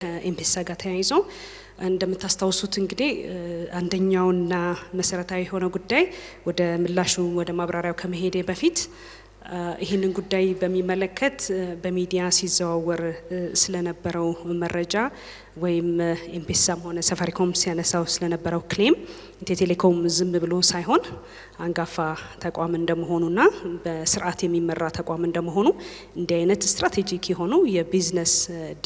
ኤምፔሳ ጋር ተያይዞ እንደምታስታውሱት እንግዲህ አንደኛውና መሰረታዊ የሆነ ጉዳይ ወደ ምላሹ ወደ ማብራሪያው ከመሄዴ በፊት ይህንን ጉዳይ በሚመለከት በሚዲያ ሲዘዋወር ስለነበረው መረጃ ወይም ኤምፔሳም ሆነ ሳፋሪኮም ሲያነሳው ስለነበረው ክሌም ኢትዮ ቴሌኮም ዝም ብሎ ሳይሆን አንጋፋ ተቋም እንደመሆኑና በስርዓት የሚመራ ተቋም እንደመሆኑ እንዲህ አይነት ስትራቴጂክ የሆኑ የቢዝነስ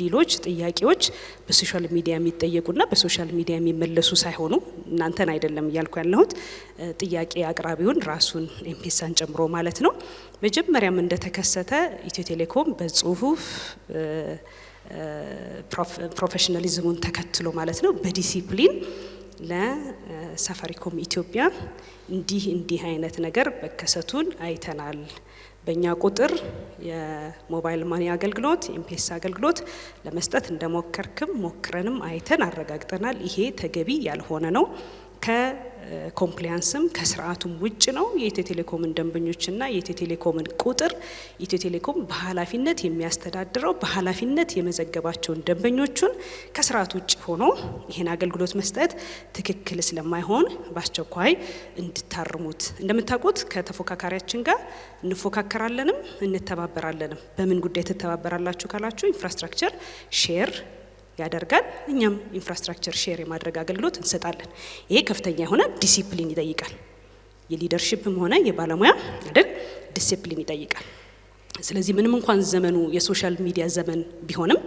ዲሎች ጥያቄዎች በሶሻል ሚዲያ የሚጠየቁና በሶሻል ሚዲያ የሚመለሱ ሳይሆኑ እናንተን አይደለም እያልኩ ያለሁት ጥያቄ አቅራቢውን ራሱን ኤምፔሳን ጨምሮ ማለት ነው። መጀመሪያም እንደተከሰተ ኢትዮ ቴሌኮም በጽሁፍ ፕሮፌሽናሊዝሙን ተከትሎ ማለት ነው በዲሲፕሊን ለሳፋሪኮም ኢትዮጵያ እንዲህ አይነት ነገር በከሰቱን አይተናል። በእኛ ቁጥር የሞባይል ማኒ አገልግሎት ኤምፔሳ አገልግሎት ለመስጠት እንደሞከርክም ሞክረንም አይተን አረጋግጠናል። ይሄ ተገቢ ያልሆነ ነው። ከኮምፕላያንስም ከስርዓቱም ውጭ ነው። የኢትዮ ቴሌኮምን ደንበኞችና የኢትዮ ቴሌኮምን ቁጥር ኢትዮ ቴሌኮም በኃላፊነት የሚያስተዳድረው በኃላፊነት የመዘገባቸውን ደንበኞቹን ከስርዓት ውጭ ሆኖ ይሄን አገልግሎት መስጠት ትክክል ስለማይሆን በአስቸኳይ እንድታርሙት። እንደምታውቁት ከተፎካካሪያችን ጋር እንፎካከራለንም እንተባበራለንም። በምን ጉዳይ ተተባበራላችሁ ካላችሁ ኢንፍራስትራክቸር ሼር ያደርጋል። እኛም ኢንፍራስትራክቸር ሼር የማድረግ አገልግሎት እንሰጣለን። ይሄ ከፍተኛ የሆነ ዲሲፕሊን ይጠይቃል። የሊደርሺፕም ሆነ የባለሙያ አይደል ዲሲፕሊን ይጠይቃል። ስለዚህ ምንም እንኳን ዘመኑ የሶሻል ሚዲያ ዘመን ቢሆንም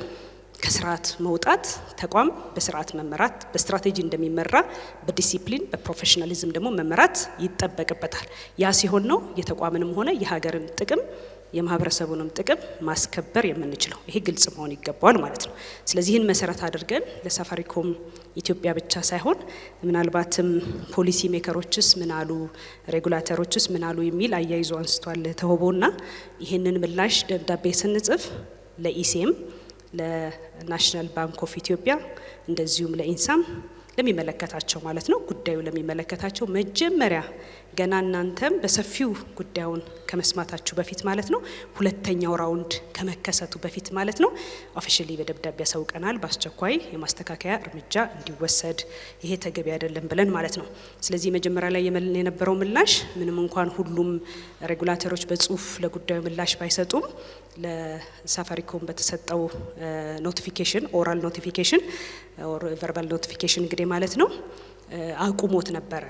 ከስርዓት መውጣት ተቋም በስርዓት መመራት በስትራቴጂ እንደሚመራ በዲሲፕሊን በፕሮፌሽናሊዝም ደግሞ መመራት ይጠበቅበታል። ያ ሲሆን ነው የተቋምንም ሆነ የሀገርን ጥቅም የማህበረሰቡንም ጥቅም ማስከበር የምንችለው። ይሄ ግልጽ መሆን ይገባዋል ማለት ነው። ስለዚህ ይህን መሰረት አድርገን ለሳፋሪኮም ኢትዮጵያ ብቻ ሳይሆን ምናልባትም ፖሊሲ ሜከሮችስ ምን አሉ፣ ሬጉላተሮችስ ምን አሉ የሚል አያይዞ አንስቷል ተወቦና ይህንን ምላሽ ደብዳቤ ስንጽፍ ለኢሴም ለናሽናል ባንክ ኦፍ ኢትዮጵያ እንደዚሁም ለኢንሳም ለሚመለከታቸው ማለት ነው ጉዳዩ ለሚመለከታቸው መጀመሪያ ገና እናንተም በሰፊው ጉዳዩን ከመስማታችሁ በፊት ማለት ነው ሁለተኛው ራውንድ ከመከሰቱ በፊት ማለት ነው ኦፊሻሊ በደብዳቤ ያሳውቀናል። በአስቸኳይ የማስተካከያ እርምጃ እንዲወሰድ ይሄ ተገቢ አይደለም ብለን ማለት ነው። ስለዚህ መጀመሪያ ላይ የነበረው ምላሽ ምንም እንኳን ሁሉም ሬጉላተሮች በጽሁፍ ለጉዳዩ ምላሽ ባይሰጡም ለሳፋሪኮም በተሰጠው ኖቲፊኬሽን ኦራል ኖቲፊኬሽን ኦር ቨርባል ኖቲፊኬሽን እንግዲህ ማለት ነው አቁሞት ነበረ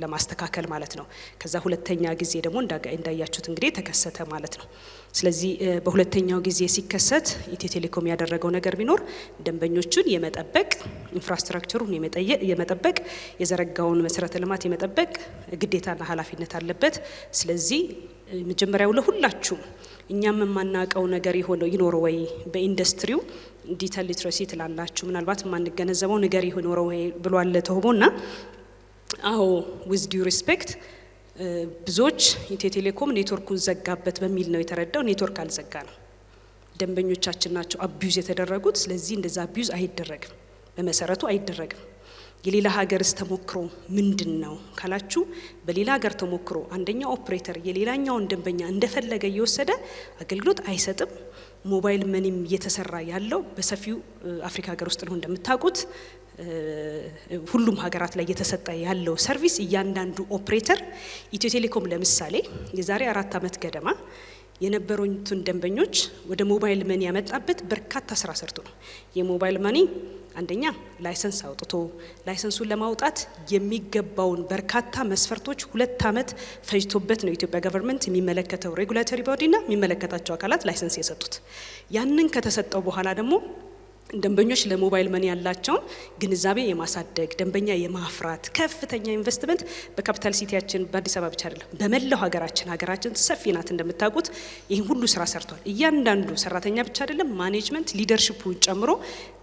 ለማስተካከል ማለት ነው። ከዛ ሁለተኛ ጊዜ ደግሞ እንዳያችሁት እንግዲህ ተከሰተ ማለት ነው። ስለዚህ በሁለተኛው ጊዜ ሲከሰት ኢትዮ ቴሌኮም ያደረገው ነገር ቢኖር ደንበኞቹን የመጠበቅ ኢንፍራስትራክቸሩን የመጠበቅ የዘረጋውን መሰረተ ልማት የመጠበቅ ግዴታና ኃላፊነት አለበት። ስለዚህ መጀመሪያው ለሁላችሁ እኛም የማናቀው ነገር ይኖረው ወይ በኢንዱስትሪው ዲጂታል ሊትረሲ ትላላችሁ ምናልባት የማንገነዘበው ነገር ይኖረው ወይ ብሏል ተወቦና አዎ with due respect ብዙዎች ኢትዮ ቴሌኮም ኔትወርኩን ዘጋበት በሚል ነው የተረዳው። ኔትወርክ አልዘጋ ነው፣ ደንበኞቻችን ናቸው አቢዩዝ የተደረጉት። ስለዚህ እንደዛ አቢዩዝ አይደረግም፣ በመሰረቱ አይደረግም። የሌላ ሀገርስ ተሞክሮ ምንድነው ካላችሁ በሌላ ሀገር ተሞክሮ አንደኛው ኦፕሬተር የሌላኛውን ደንበኛ እንደፈለገ እየወሰደ አገልግሎት አይሰጥም። ሞባይል መኒም እየተሰራ ያለው በሰፊው አፍሪካ ሀገር ውስጥ ነው እንደምታውቁት። ሁሉም ሀገራት ላይ እየተሰጠ ያለው ሰርቪስ እያንዳንዱ ኦፕሬተር ኢትዮ ቴሌኮም ለምሳሌ የዛሬ 4 አመት ገደማ የነበሩትን ደንበኞች ወደ ሞባይል መኒ ያመጣበት በርካታ ስራ ሰርቶ ነው። የሞባይል መኒ አንደኛ ላይሰንስ አውጥቶ ላይሰንሱን ለማውጣት የሚገባውን በርካታ መስፈርቶች 2 አመት ፈጅቶበት ነው ኢትዮጵያ ገቨርንመንት የሚመለከተው ሬጉላተሪ ቦዲና የሚመለከታቸው አካላት ላይሰንስ የሰጡት። ያንን ከተሰጠው በኋላ ደግሞ ደንበኞች ለሞባይል መኒ ያላቸውን ግንዛቤ የማሳደግ ደንበኛ የማፍራት ከፍተኛ ኢንቨስትመንት በካፒታል ሲቲያችን በአዲስ አበባ ብቻ አይደለም በመላው ሀገራችን ሰፊ ናት እንደምታውቁት። ይሄን ሁሉ ስራ ሰርቷል። እያንዳንዱ ሰራተኛ ብቻ አይደለም ማኔጅመንት ሊደርሺፑን ጨምሮ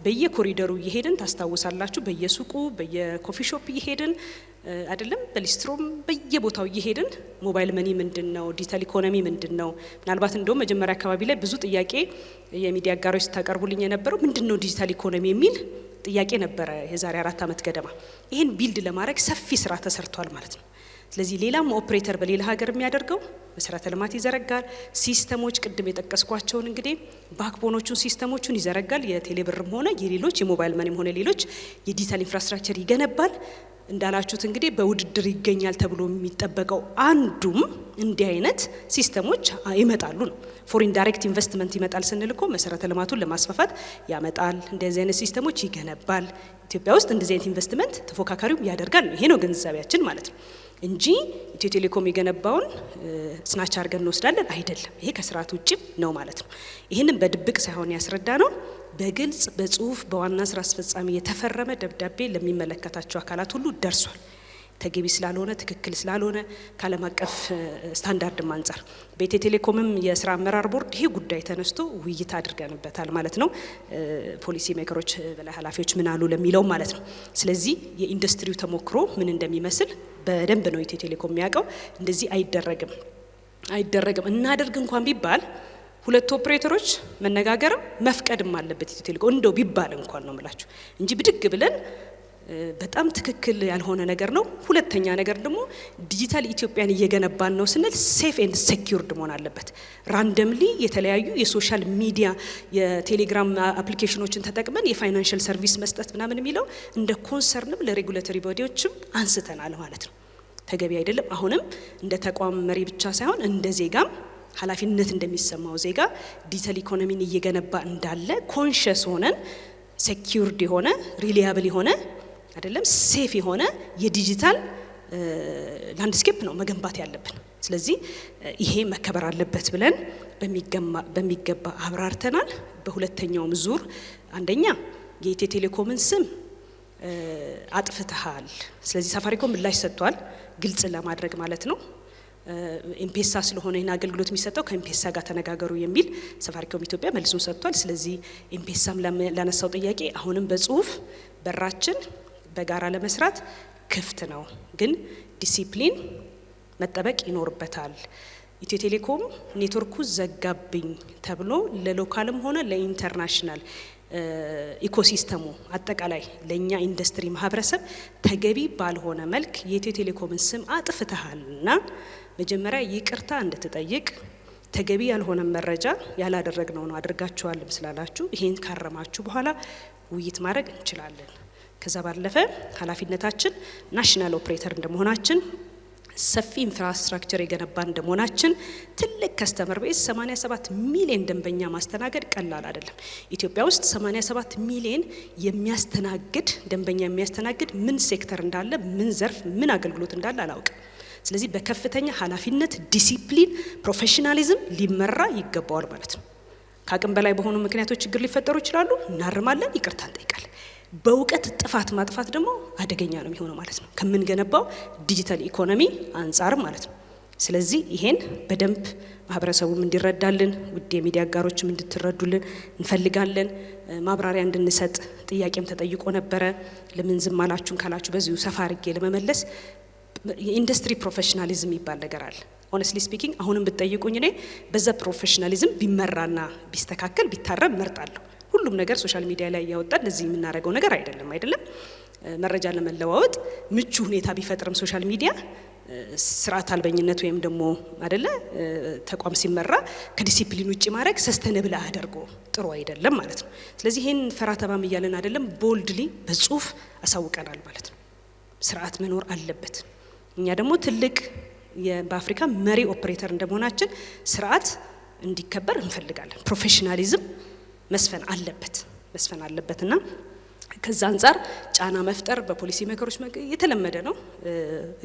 በየኮሪደሩ እየሄድን ታስታውሳላችሁ፣ በየሱቁ በየኮፊ ሾፕ እየሄድን አይደለም በሊስትሮም በየቦታው እየሄድን ሞባይል መኒ ምንድነው ዲጂታል ኢኮኖሚ ምንድነው ምናልባት እንደውም መጀመሪያ አካባቢ ላይ ብዙ ጥያቄ የሚዲያ አጋሮች ታቀርቡልኝ የነበረው ምንድነው ዲጂታል ኢኮኖሚ የሚል ጥያቄ ነበረ የዛሬ 4 አመት ገደማ። ይሄን ቢልድ ለማድረግ ሰፊ ስራ ተሰርቷል ማለት ነው። ስለዚህ ሌላም ኦፕሬተር በሌላ ሀገር የሚያደርገው መሰረተ ልማት ይዘረጋል፣ ሲስተሞች ቅድም የጠቀስኳቸውን እንግዲህ ባክቦኖቹን ሲስተሞቹን ይዘረጋል፣ የቴሌብርም ሆነ የሌሎች የሞባይል መኒም ሆነ ሌሎች የዲጂታል ኢንፍራስትራክቸር ይገነባል። እንዳላችሁት እንግዲህ በውድድር ይገኛል ተብሎ የሚጠበቀው አንዱም እንዲህ አይነት ሲስተሞች ይመጣሉ ነው። ፎሪን ዳይሬክት ኢንቨስትመንት ይመጣል ስንል እኮ መሰረተ ልማቱን ለማስፋፋት ያመጣል፣ እንደዚህ አይነት ሲስተሞች ይገነባል። ኢትዮጵያ ውስጥ እንደዚህ አይነት ኢንቨስትመንት ተፎካካሪው ያደርጋል ነው። ይሄ ነው ግንዛቤያችን ማለት ነው እንጂ ኢትዮ ቴሌኮም የገነባውን ስናች አድርገን እንወስዳለን አይደለም። ይሄ ከስርዓት ውጪ ነው ማለት ነው። ይሄንን በድብቅ ሳይሆን ያስረዳ ነው በግልጽ በጽሁፍ በዋና ስራ አስፈጻሚ የተፈረመ ደብዳቤ ለሚመለከታቸው አካላት ሁሉ ደርሷል። ተገቢ ስላልሆነ ትክክል ስላልሆነ ከዓለም አቀፍ ስታንዳርድ አንፃር በኢትዮ ቴሌኮምም የስራ አመራር ቦርድ ይሄ ጉዳይ ተነስቶ ውይይት አድርገንበታል ማለት ነው። ፖሊሲ ሜከሮች በላይ ኃላፊዎች ምን አሉ ለሚለው ማለት ነው። ስለዚህ የኢንዱስትሪው ተሞክሮ ምን እንደሚመስል በደንብ ነው ኢትዮ ቴሌኮም የሚያውቀው። እንደዚህ አይደረግም እናደርግ እንኳን ቢባል ሁለት ኦፕሬተሮች መነጋገርም መፍቀድም አለበት ኢትዮ ቴሌኮም እንደው ቢባል እንኳን ነው የምላችሁ እንጂ ብድግ ብለን በጣም ትክክል ያልሆነ ነገር ነው። ሁለተኛ ነገር ደግሞ ዲጂታል ኢትዮጵያን እየገነባን ነው ስንል ሴፍ ኤንድ ሴኩርድ መሆን አለበት። ራንደምሊ የተለያዩ የሶሻል ሚዲያ የቴሌግራም አፕሊኬሽኖችን ተጠቅመን የፋይናንሻል ሰርቪስ መስጠት ምናምን የሚለው እንደ ኮንሰርንም ለሬጉሌተሪ ቦዲዎችም አንስተናል ማለት ነው። ተገቢ አይደለም። አሁንም እንደ ተቋም መሪ ብቻ ሳይሆን እንደ ዜጋም ኃላፊነት እንደሚሰማው ዜጋ ዲጂታል ኢኮኖሚን እየገነባ እንዳለ ኮንሺየስ ሆነን ሴኩርድ የሆነ ሪሊያብል የሆነ አይደለም ሴፍ የሆነ የዲጂታል ላንድስኬፕ ነው መገንባት ያለብን። ስለዚህ ይሄ መከበር አለበት ብለን በሚገባ አብራርተናል። በሁለተኛውም ዙር አንደኛ የኢትዮ ቴሌኮምን ስም አጥፍተሃል፣ ስለዚህ ሳፋሪኮም ምላሽ ሰጥቷል፣ ግልጽ ለማድረግ ማለት ነው። ኤምፔሳ ስለሆነ ይህን አገልግሎት የሚሰጠው ከኤምፔሳ ጋር ተነጋገሩ የሚል ሳፋሪኮም ኢትዮጵያ መልሱን ሰጥቷል። ስለዚህ ኤምፔሳም ላነሳው ጥያቄ አሁንም በጽሁፍ በራችን በጋራ ለመስራት ክፍት ነው፣ ግን ዲሲፕሊን መጠበቅ ይኖርበታል። ኢትዮ ቴሌኮም ኔትወርኩ ዘጋብኝ ተብሎ ለሎካልም ሆነ ለኢንተርናሽናል ኢኮሲስተሙ አጠቃላይ ለኛ ኢንዱስትሪ ማህበረሰብ ተገቢ ባልሆነ መልክ የኢትዮ ቴሌኮምን ስም አጥፍተሃልና መጀመሪያ ይቅርታ እንድትጠይቅ ተገቢ ያልሆነ መረጃ ያላደረግነው ነው አድርጋችኋልም ስላላችሁ ይሄን ካረማችሁ በኋላ ውይይት ማድረግ እንችላለን። ከዛ ባለፈ ኃላፊነታችን ናሽናል ኦፕሬተር እንደመሆናችን ሰፊ ኢንፍራስትራክቸር የገነባን እንደመሆናችን ትልቅ ከስተመር ቤዝ 87 ሚሊዮን ደንበኛ ማስተናገድ ቀላል አይደለም። ኢትዮጵያ ውስጥ 87 ሚሊዮን የሚያስተናግድ ደንበኛ የሚያስተናግድ ምን ሴክተር እንዳለ ምን ዘርፍ ምን አገልግሎት እንዳለ አላውቅም። ስለዚህ በከፍተኛ ኃላፊነት ዲሲፕሊን ፕሮፌሽናሊዝም ሊመራ ይገባዋል ማለት ነው። ከአቅም በላይ በሆኑ ምክንያቶች ችግር ሊፈጠሩ ይችላሉ፣ እናርማለን፣ ይቅርታ እንጠይቃለን። በእውቀት ጥፋት ማጥፋት ደግሞ አደገኛ ነው የሚሆነው ማለት ነው ከምንገነባው ዲጂታል ኢኮኖሚ አንጻር ማለት ነው። ስለዚህ ይሄን በደንብ ማህበረሰቡም እንዲረዳልን ውድ የሚዲያ አጋሮችም እንድትረዱልን እንፈልጋለን። ማብራሪያ እንድንሰጥ ጥያቄም ተጠይቆ ነበረ። ለምን ዝም አላችሁን ካላችሁ በዚሁ ሰፋ አድርጌ ለመመለስ የኢንዱስትሪ ፕሮፌሽናሊዝም ይባል ነገር አለ። ሆነስትሊ ስፒኪንግ አሁንም ብትጠይቁኝ እኔ በዛ ፕሮፌሽናሊዝም ቢመራና ቢስተካከል ቢታረም መርጣለሁ። ሁሉም ነገር ሶሻል ሚዲያ ላይ ያወጣን ለዚህ የምናደርገው ነገር አይደለም። መረጃ ለመለዋወጥ ምቹ ሁኔታ ቢፈጥርም ሶሻል ሚዲያ ስርዓት አልበኝነት ወይም ደግሞ አይደለ ተቋም ሲመራ ከዲሲፕሊን ውጪ ማድረግ ሰስተነብል አያደርጎ ጥሩ አይደለም ማለት ነው። ስለዚህ ይሄን ፈራተባም እያለን አይደለም ቦልድሊ በጽሁፍ አሳውቀናል ማለት ነው። ስርዓት መኖር አለበት። እኛ ደግሞ ትልቅ በአፍሪካ መሪ ኦፕሬተር እንደመሆናችን ስርዓት እንዲከበር እንፈልጋለን። ፕሮፌሽናሊዝም መስፈን አለበትና ከዛ አንፃር ጫና መፍጠር በፖሊሲ ሜከሮች የተለመደ ነው።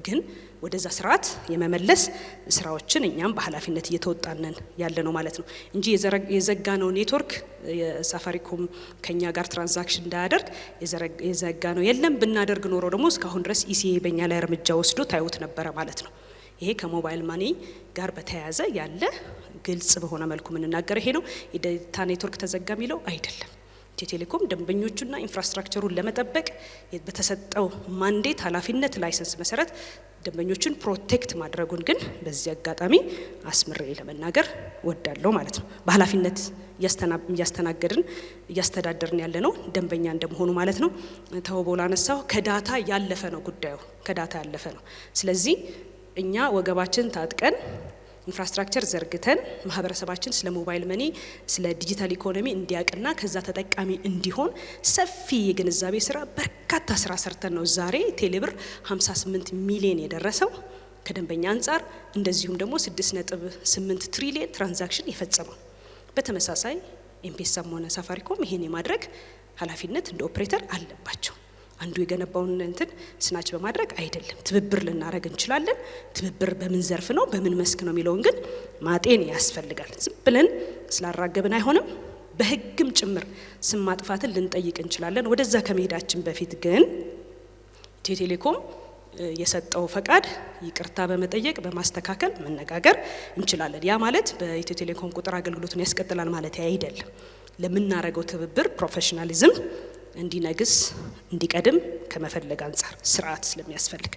ግን ወደዛ ስርዓት የመመለስ ስራዎችን እኛም በኃላፊነት እየተወጣነን ያለ ነው ማለት ነው እንጂ የዘጋነው ኔትወርክ የሳፋሪኮም ከኛ ጋር ትራንዛክሽን እንዳያደርግ የዘጋነው የለም። ብናደርግ ኖሮ ደግሞ እስካሁን ድረስ ኢሲኤ በእኛ ላይ እርምጃ ወስዶ ታዩት ነበረ ማለት ነው። ይሄ ከሞባይል ማኒ ጋር በተያያዘ ያለ ግልጽ በሆነ መልኩ ምንናገር ይሄ ነው። የዳታ ኔትወርክ ተዘጋ የሚለው አይደለም። ኢትዮ ቴሌኮም ደንበኞቹና ኢንፍራስትራክቸሩን ለመጠበቅ በተሰጠው ማንዴት ኃላፊነት ላይሰንስ መሰረት ደንበኞቹን ፕሮቴክት ማድረጉን ግን በዚህ አጋጣሚ አስምሬ ለመናገር ወዳለው ማለት ነው። በኃላፊነት እያስተዳደርን ያለ ነው ደንበኛ እንደመሆኑ ማለት ነው። ተወቦላ አነሳው ከዳታ ያለፈ ነው ጉዳዩ፣ ከዳታ ያለፈ ነው። ስለዚህ እኛ ወገባችን ታጥቀን ኢንፍራስትራክቸር ዘርግተን ማህበረሰባችን ስለ ሞባይል መኒ ስለ ዲጂታል ኢኮኖሚ እንዲያቅና ከዛ ተጠቃሚ እንዲሆን ሰፊ የግንዛቤ ስራ በርካታ ስራ ሰርተን ነው ዛሬ ቴሌብር 58 ሚሊዮን የደረሰው ከደንበኛ አንፃር እንደዚሁም ደግሞ 6.8 ትሪሊየን ትራንዛክሽን የፈጸመው። በተመሳሳይ ኤምፔሳም ሆነ ሳፋሪኮም ይሄን የማድረግ ኃላፊነት እንደ ኦፕሬተር አለባቸው። አንዱ የገነባውን እንትን ስናች በማድረግ አይደለም፣ ትብብር ልናረግ እንችላለን። ትብብር በምን ዘርፍ ነው በምን መስክ ነው የሚለውን ግን ማጤን ያስፈልጋል። ዝም ብለን ስላራገብን አይሆንም። በህግም ጭምር ስም ማጥፋትን ልንጠይቅ እንችላለን። ወደዛ ከመሄዳችን በፊት ግን ኢትዮ ቴሌኮም የሰጠው ፈቃድ ይቅርታ በመጠየቅ በማስተካከል መነጋገር እንችላለን። ያ ማለት በኢትዮ ቴሌኮም ቁጥር አገልግሎቱን ያስቀጥላል ማለት አይደለም። ለምናረገው ትብብር ፕሮፌሽናሊዝም እንዲነግስ እንዲቀድም ከመፈለግ አንፃር ስርዓት ስለሚያስፈልግ